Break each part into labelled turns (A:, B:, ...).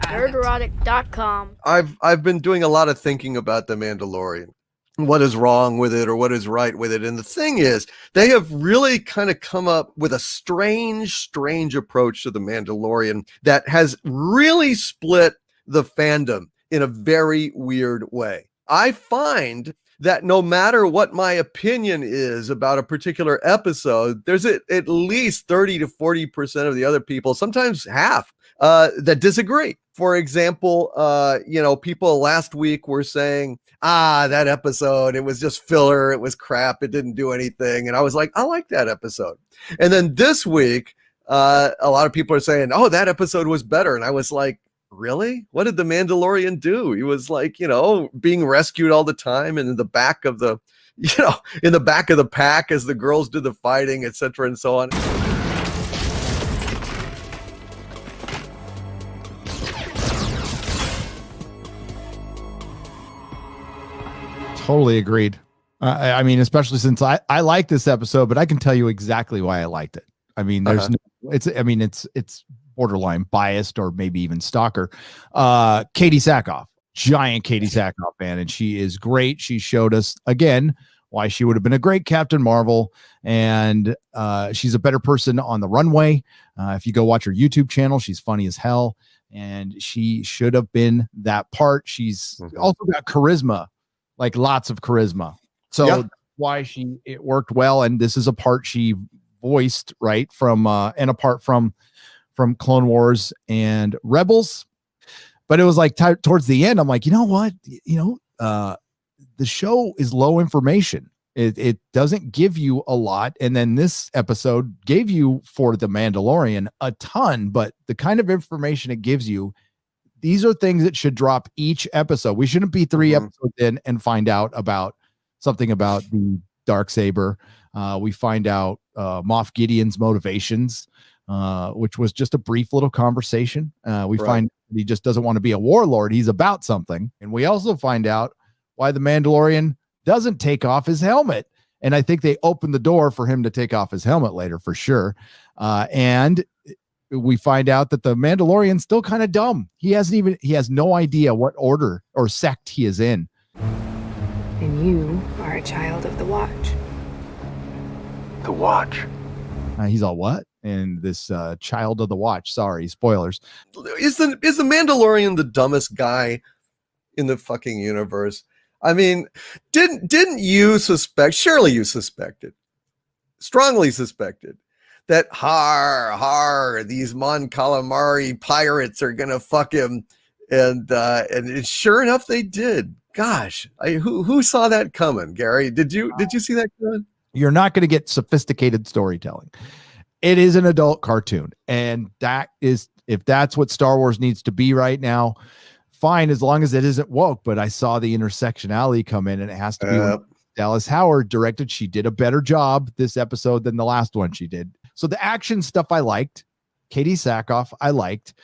A: Nerderotic.com.
B: I've been doing a lot of thinking about The Mandalorian. What is wrong with it or what is right with it. And the thing is, they have really kind of come up with a strange approach to The Mandalorian that has really split the fandom in a very weird way. I find that no matter what my opinion is about a particular episode, there's at least 30 to 40% of the other people, sometimes half, that disagree. For example, people last week were saying, that episode, it was just filler, it was crap, it didn't do anything. And I was like, I like that episode. And then this week, a lot of people are saying, oh, that episode was better. And I was like, really? What did the Mandalorian do? He was like, being rescued all the time and in the back of the, in the back of the pack as the girls do the fighting, etc. and so on.
C: Totally agreed. I mean, especially since I like this episode, but I can tell you exactly why I liked it. I mean, it's borderline biased or maybe even stalker. Katee Sackhoff, giant Katee Sackhoff fan, and she is great. She showed us again why she would have been a great Captain Marvel, and she's a better person on the runway. If you go watch her YouTube channel, she's funny as hell, and she should have been that part. She's also got charisma. Like lots of charisma. So why it worked well. And this is a part she voiced right from, and apart from Clone Wars and Rebels. But it was like towards the end, I'm like, you know what? The show is low information. It doesn't give you a lot. And then this episode gave you for The Mandalorian a ton, but the kind of information it gives you, these are things that should drop each episode. We shouldn't be 3 episodes in and find out about something about the Darksaber. We find out Moff Gideon's motivations, which was just a brief little conversation. We find he just doesn't want to be a warlord. He's about something. And we also find out why the Mandalorian doesn't take off his helmet. And I think they opened the door for him to take off his helmet later for sure. And we find out that the Mandalorian's still kind of dumb. He has no idea what order or sect he is in.
D: And you are a child of the Watch.
B: The Watch?
C: He's all, what? And this child of the Watch. Sorry, spoilers.
B: Is the Mandalorian the dumbest guy in the fucking universe? I mean, didn't you suspect? Surely you suspected, strongly suspected, that these Mon Calamari pirates are gonna fuck him, and sure enough they did. Gosh, who saw that coming? Gary, did you see that coming?
C: You're not going to get sophisticated storytelling. It is an adult cartoon, and that is, if that's what Star Wars needs to be right now, fine, as long as it isn't woke. But I saw the intersectionality come in, and it has to be what Dallas Howard directed. She did a better job this episode than the last one she did. So the action stuff I liked. Katee Sackhoff I liked.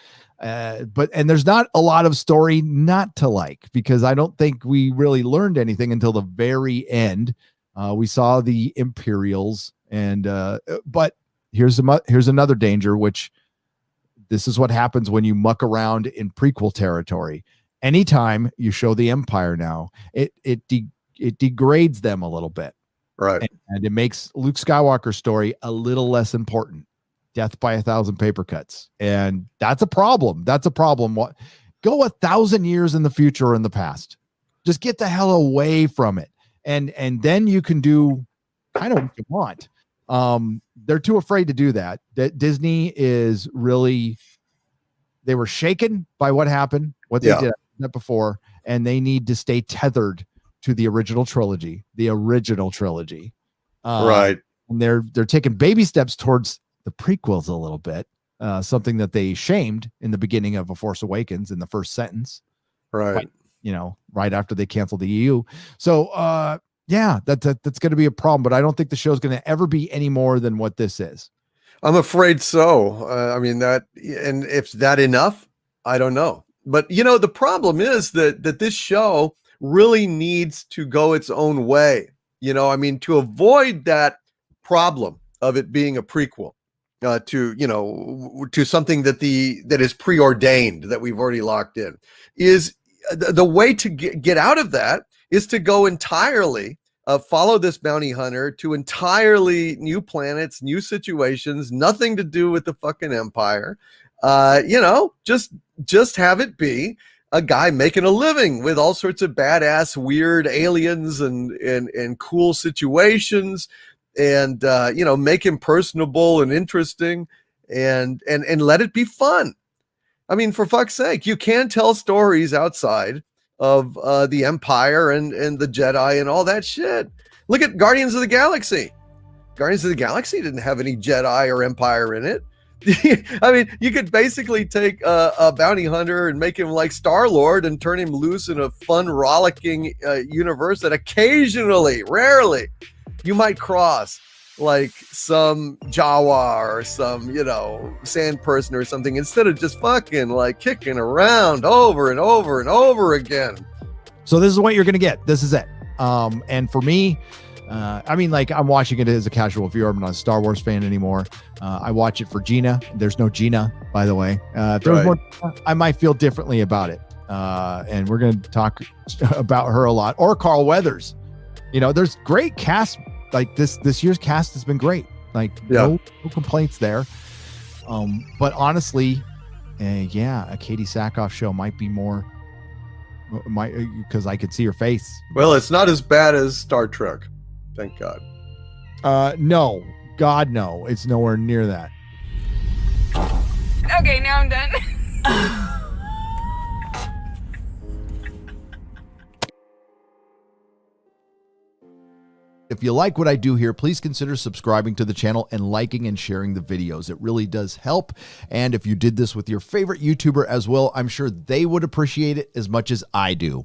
C: But there's not a lot of story not to like, because I don't think we really learned anything until the very end. We saw the Imperials, and but here's another danger, which this is what happens when you muck around in prequel territory. Anytime you show the Empire now, it degrades them a little bit.
B: Right.
C: And it makes Luke Skywalker's story a little less important. Death by 1,000 paper cuts. And that's a problem. Go 1,000 years in the future or in the past. Just get the hell away from it. And then you can do kind of what you want. They're too afraid to do that. That Disney is really, they were shaken by what happened, what they did before, and they need to stay tethered to the original trilogy.
B: Right.
C: And they're taking baby steps towards the prequels a little bit, something that they shamed in the beginning of A Force Awakens in the first sentence.
B: Right.
C: Right after they canceled the EU. So, that's going to be a problem, but I don't think the show's going to ever be any more than what this is.
B: I'm afraid so. And if that enough, I don't know. But, the problem is that this show really needs to go its own way. To avoid that problem of it being a prequel, to something that is preordained, that we've already locked in, is the way to get out of that is to go entirely follow this bounty hunter to entirely new planets, new situations, nothing to do with the fucking Empire. Just have it be a guy making a living with all sorts of badass, weird aliens and cool situations, and make him personable and interesting, and let it be fun. I mean, for fuck's sake, you can tell stories outside of the Empire and the Jedi and all that shit. Look at Guardians of the Galaxy. Guardians of the Galaxy didn't have any Jedi or Empire in it. I mean, you could basically take a bounty hunter and make him like Star-Lord and turn him loose in a fun, rollicking universe that occasionally, rarely, you might cross like some Jawa or some, sand person or something, instead of just fucking like kicking around over and over and over again.
C: So this is what you're going to get. This is it. And for me, I'm watching it as a casual viewer. I'm not a Star Wars fan anymore. I watch it for Gina. There's no Gina, by the way. If there was more, I might feel differently about it. And we're going to talk about her a lot. Or Carl Weathers. There's great cast. Like this year's cast has been great. Like no complaints there. But honestly, a Katee Sackhoff show might be more. Because I could see her face.
B: Well, it's not as bad as Star Trek. Thank God.
C: No. God, no. It's nowhere near that.
D: Okay, now I'm done.
C: If you like what I do here, please consider subscribing to the channel and liking and sharing the videos. It really does help. And if you did this with your favorite YouTuber as well, I'm sure they would appreciate it as much as I do.